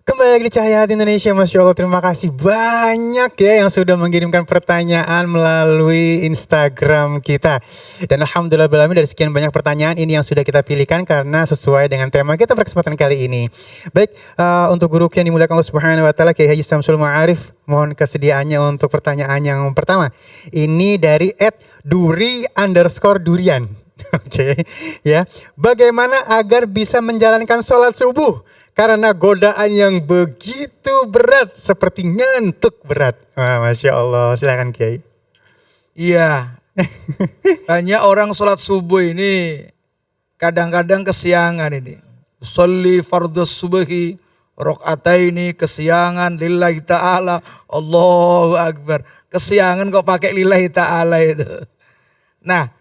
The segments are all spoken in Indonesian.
Kembali lagi di Cahaya Hati Indonesia, Masya Allah, terima kasih banyak ya yang sudah mengirimkan pertanyaan melalui Instagram kita. Dan Alhamdulillah dari sekian banyak pertanyaan ini yang sudah kita pilihkan karena sesuai dengan tema kita pada kesempatan kali ini. Baik, untuk guru yang dimuliakan Allah Subhanahu Wa Taala, Kiai Haji Samsul Ma'arif, mohon kesediaannya untuk pertanyaan yang pertama. Ini dari @duri_durian. Oke, ya. Bagaimana agar bisa menjalankan sholat subuh? Karena godaan yang begitu berat seperti ngantuk berat. Wah, Masya Allah, silakan Kiai. Iya, banyak orang sholat subuh ini kadang-kadang kesiangan ini. Sholli fardhu subuhi rakaataini, kesiangan lillahi ta'ala, Allahu Akbar. Kesiangan kok pakai lillahi ta'ala itu. Nah,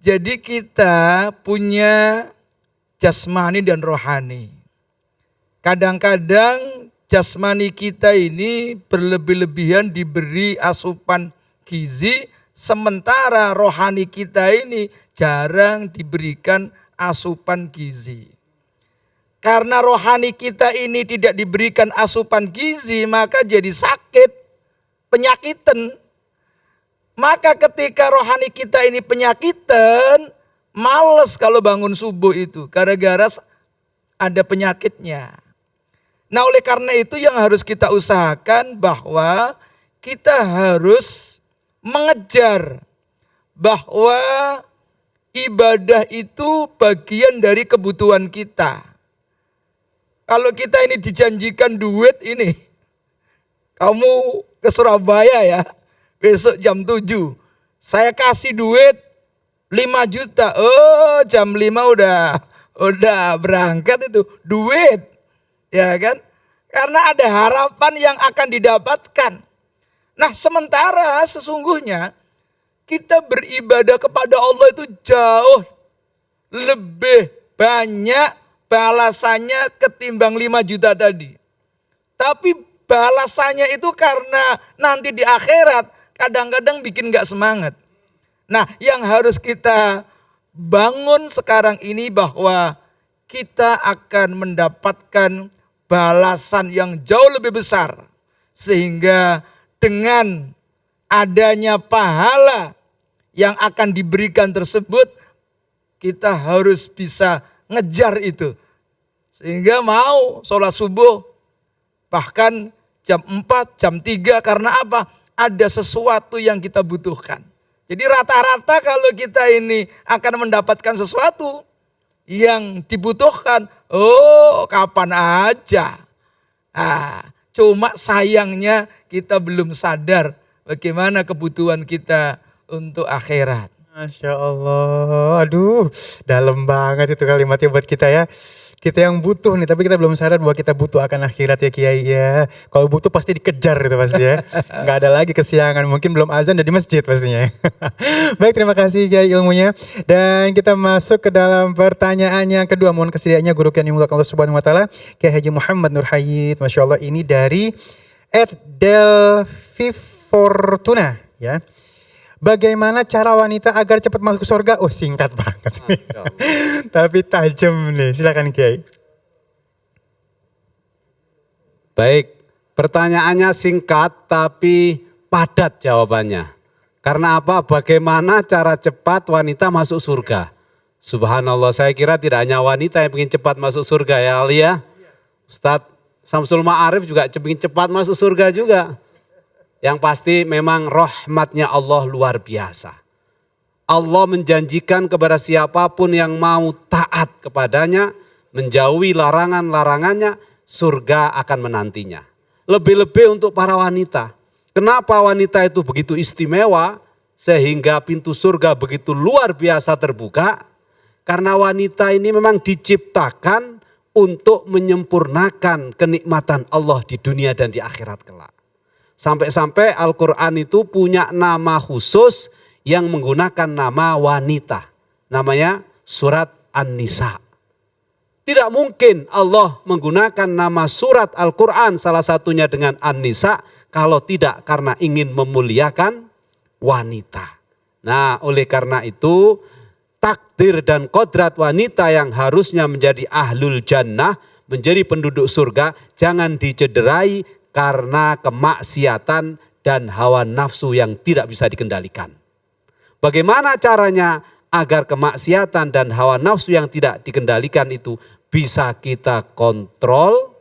jadi kita punya jasmani dan rohani. Kadang-kadang jasmani kita ini berlebih-lebihan diberi asupan gizi, sementara rohani kita ini jarang diberikan asupan gizi. Karena rohani kita ini tidak diberikan asupan gizi, maka jadi sakit, penyakitan. Maka ketika rohani kita ini penyakitan, males kalau bangun subuh itu, gara-gara ada penyakitnya. Nah, oleh karena itu yang harus kita usahakan bahwa kita harus mengejar bahwa ibadah itu bagian dari kebutuhan kita. Kalau kita ini dijanjikan duit ini, kamu ke Surabaya ya, besok jam 7. Saya kasih duit 5 juta. Oh, jam 5 udah berangkat itu duit. Ya kan? Karena ada harapan yang akan didapatkan. Nah, sementara sesungguhnya kita beribadah kepada Allah itu jauh lebih banyak balasannya ketimbang 5 juta tadi. Tapi balasannya itu karena nanti di akhirat kadang-kadang bikin gak semangat. Nah, yang harus kita bangun sekarang ini bahwa kita akan mendapatkan balasan yang jauh lebih besar. Sehingga dengan adanya pahala yang akan diberikan tersebut, kita harus bisa ngejar itu. Sehingga mau sholat subuh, bahkan jam 4, jam 3, karena apa? Ada sesuatu yang kita butuhkan. Jadi rata-rata kalau kita ini akan mendapatkan sesuatu yang dibutuhkan, oh kapan aja. Cuma sayangnya kita belum sadar bagaimana kebutuhan kita untuk akhirat. Masya Allah, aduh dalam banget itu kalimatnya buat kita ya. Kita yang butuh nih, tapi kita belum sadar bahwa kita butuh akan akhirat ya Kiai ya. Kalau butuh pasti dikejar itu pasti ya. Nggak ada lagi kesiangan, mungkin belum azan udah di masjid pastinya. Baik, terima kasih Kiai ilmunya. Dan kita masuk ke dalam pertanyaan yang kedua. Mohon kesediaannya guru yang dimulakan Allah Subhanahu Wa Taala, Kiai Haji Muhammad Nur Hayyid. Masya Allah, ini dari @delvifortuna ya. Bagaimana cara wanita agar cepat masuk surga? Oh, singkat banget. Tapi tajam nih. Silakan Kiai. Baik, pertanyaannya singkat tapi padat jawabannya. Karena apa? Bagaimana cara cepat wanita masuk surga? Subhanallah, saya kira tidak hanya wanita yang ingin cepat masuk surga ya Ali ya. Ustadz Samsul Ma'arif juga ingin cepat masuk surga juga. Yang pasti memang rahmatnya Allah luar biasa. Allah menjanjikan kepada siapapun yang mau taat kepadanya, menjauhi larangan-larangannya, surga akan menantinya. Lebih-lebih untuk para wanita. Kenapa wanita itu begitu istimewa sehingga pintu surga begitu luar biasa terbuka? Karena wanita ini memang diciptakan untuk menyempurnakan kenikmatan Allah di dunia dan di akhirat kelak. Sampai-sampai Al-Quran itu punya nama khusus yang menggunakan nama wanita. Namanya surat An-Nisa. Tidak mungkin Allah menggunakan nama surat Al-Quran salah satunya dengan An-Nisa kalau tidak karena ingin memuliakan wanita. Nah, oleh karena itu takdir dan kodrat wanita yang harusnya menjadi ahlul jannah, menjadi penduduk surga jangan dicederai karena kemaksiatan dan hawa nafsu yang tidak bisa dikendalikan. Bagaimana caranya agar kemaksiatan dan hawa nafsu yang tidak dikendalikan itu bisa kita kontrol?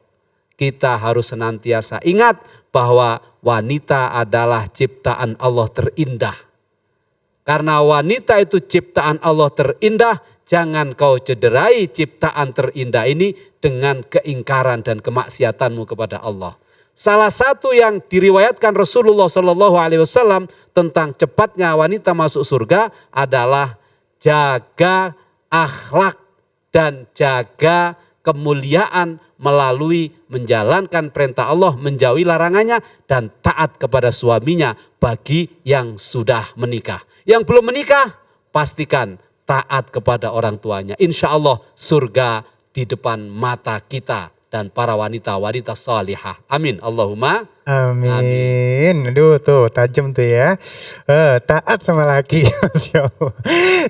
Kita harus senantiasa ingat bahwa wanita adalah ciptaan Allah terindah. Karena wanita itu ciptaan Allah terindah, jangan kau cederai ciptaan terindah ini dengan keingkaran dan kemaksiatanmu kepada Allah. Salah satu yang diriwayatkan Rasulullah SAW tentang cepatnya wanita masuk surga adalah jaga akhlak dan jaga kemuliaan melalui menjalankan perintah Allah, menjauhi larangannya, dan taat kepada suaminya bagi yang sudah menikah. Yang belum menikah, pastikan taat kepada orang tuanya. Insya Allah surga di depan mata kita dan para wanita-wanita salihah. Amin. Allahumma Amin. Aduh tuh tajam tuh ya. Taat sama laki. Masya Allah.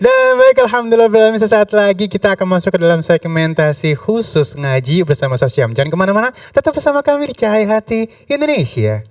Dan baik, alhamdulillah, sesaat lagi kita akan masuk ke dalam segmentasi khusus ngaji bersama Ustaz Syam. Jangan kemana-mana, tetap bersama kami di Cahaya Hati Indonesia.